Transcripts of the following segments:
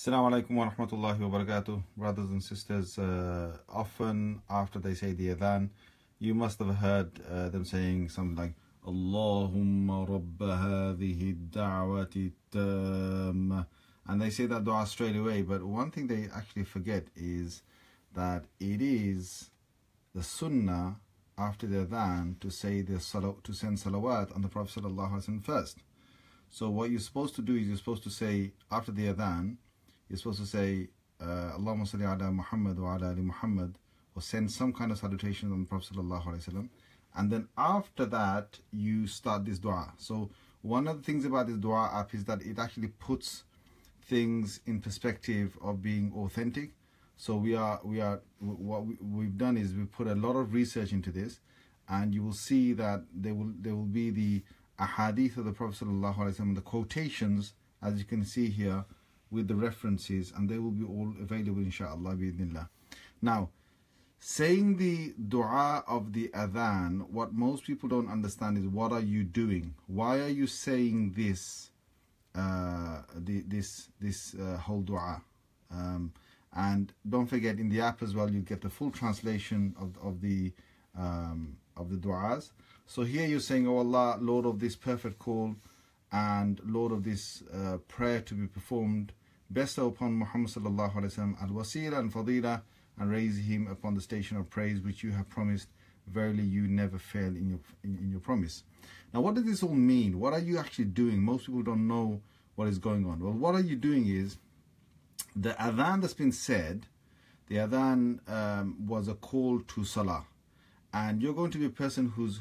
Assalamu alaikum wa rahmatullahi wa barakatuh. Brothers and sisters, often after they say the adhan, you must have heard them saying something like Allahumma rabba hadhihi da'wati tamma, and they say that dua straight away. But one thing they actually forget is that it is the sunnah after the adhan to say to send salawat on the Prophet sallallahu alaihi wasallam first. So what you're supposed to do is you're supposed to say after the adhan, you're supposed to say Allahumma salli ala Muhammad wa ala ali Muhammad, or send some kind of salutation on the Prophet sallallahu alaihi wasallam, and then after that you start this dua. So one of the things about this dua app is that it actually puts things in perspective of being authentic. So what we've done is we put a lot of research into this, and you will see that there will be the ahadith of the Prophet sallallahu alaihi wasallam, the quotations, as you can see here, with the references, and they will be all available inshallah bi'idhnillah. Now, saying the dua of the adhan, what most people don't understand is, what are you doing? Why are you saying this whole dua? And don't forget, in the app as well, you get the full translation of the duas. So here you're saying, "Oh Allah, Lord of this perfect call, and Lord of this prayer to be performed, bestow upon Muhammad sallallahu alaihi wasallam al-wasila and fadila, and raise him upon the station of praise which you have promised. Verily, you never fail in your promise." Now, what does this all mean? What are you actually doing? Most people don't know what is going on. Well, what are you doing is, the adhan that's been said, the adhan was a call to salah, and you're going to be a person who's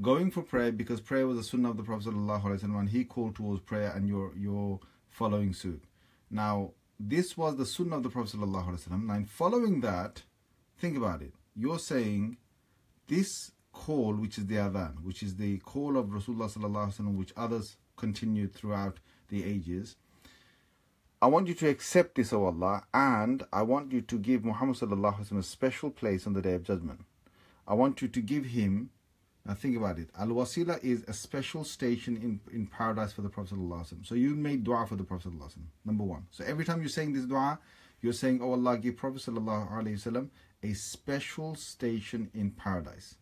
going for prayer, because prayer was the sunnah of the Prophet sallallahu alaihi wasallam, and he called towards prayer, and you're following suit. Now, this was the sunnah of the Prophet sallallahu alaihi wasallam. Now, in following that, think about it. You're saying this call, which is the adhan, which is the call of Rasulullah sallallahu alaihi wasallam, which others continued throughout the ages. I want you to accept this, O Allah, and I want you to give Muhammad sallallahu alaihi wasallam a special place on the Day of Judgment. I want you to give him, now think about it, al-wasila is a special station in paradise for the Prophet sallallahu alaihi wasallam. So you made dua for the Prophet sallallahu alaihi wasallam, number one. So every time you're saying this dua, you're saying, "Oh Allah, give Prophet sallallahu alaihi wasallam a special station in paradise."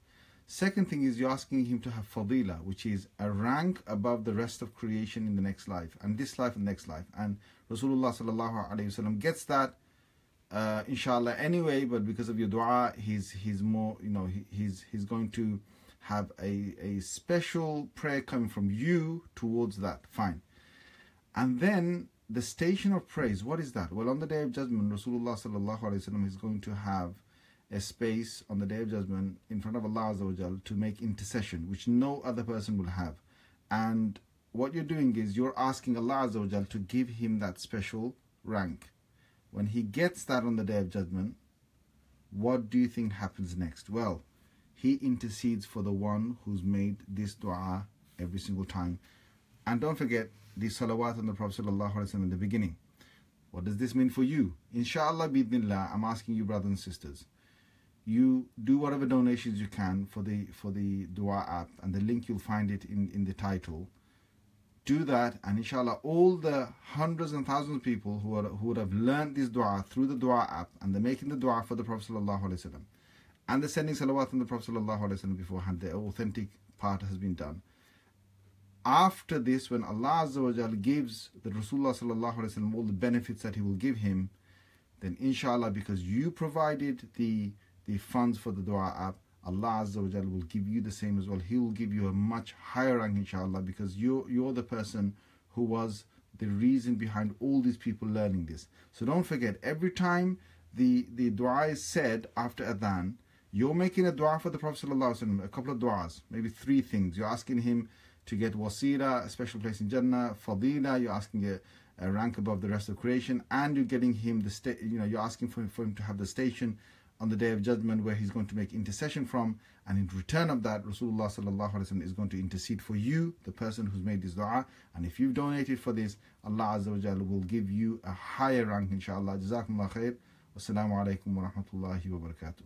Second thing is, you're asking him to have fadila, which is a rank above the rest of creation in the next life, and this life and next life. And Rasulullah sallallahu alaihi wasallam gets that, inshallah, anyway. But because of your dua, he's more, he's going to have a special prayer coming from you towards that. Fine. And then the station of praise. What is that? Well, on the Day of Judgment, Rasulullah sallallahu alaihi wasallam is going to have a space on the Day of Judgment in front of Allah Azza wa Jal to make intercession, which no other person will have. And what you're doing is, you're asking Allah Azza wa Jal to give him that special rank. When he gets that on the Day of Judgment, what do you think happens next? Well, he intercedes for the one who's made this dua every single time. And don't forget the salawat on the Prophet sallallahu alaihi wasallam in the beginning. What does this mean for you? Inshallah bi'idhnillah, I'm asking you, brothers and sisters, you do whatever donations you can for the dua app, and the link, you'll find it in the title. Do that, and inshallah all the hundreds and thousands of people who would have learned this dua through the dua app, and they're making the dua for the Prophet sallallahu alaihi wasallam, and they're sending salawat on the Prophet sallallahu alaihi wasallam beforehand, the authentic part has been done. After this, when Allah Azza wa Jal gives the Rasulullah sallallahu alaihi wasallam all the benefits that he will give him, then inshallah, because you provided the funds for the dua app, Allah Azza wa Jal will give you the same as well. He will give you a much higher rank, inshallah, because you're the person who was the reason behind all these people learning this. So don't forget, every time the dua is said after adhan, you're making a dua for the Prophet sallallahu alaihi wasallam, a couple of duas, maybe three things. You're asking him to get wasila, a special place in Jannah, fadila, you're asking a rank above the rest of creation, and you're getting him you're asking for him to have the station on the Day of Judgment where he's going to make intercession from, and in return of that, Rasulullah sallallahu alaihi wasallam is going to intercede for you, the person who's made this dua. And if you've donated for this, Allah Azza wa Jalla will give you a higher rank, inshallah. Jazakumullah khair. Wassalamu alaikum wa rahmatullahi wa barakatuh.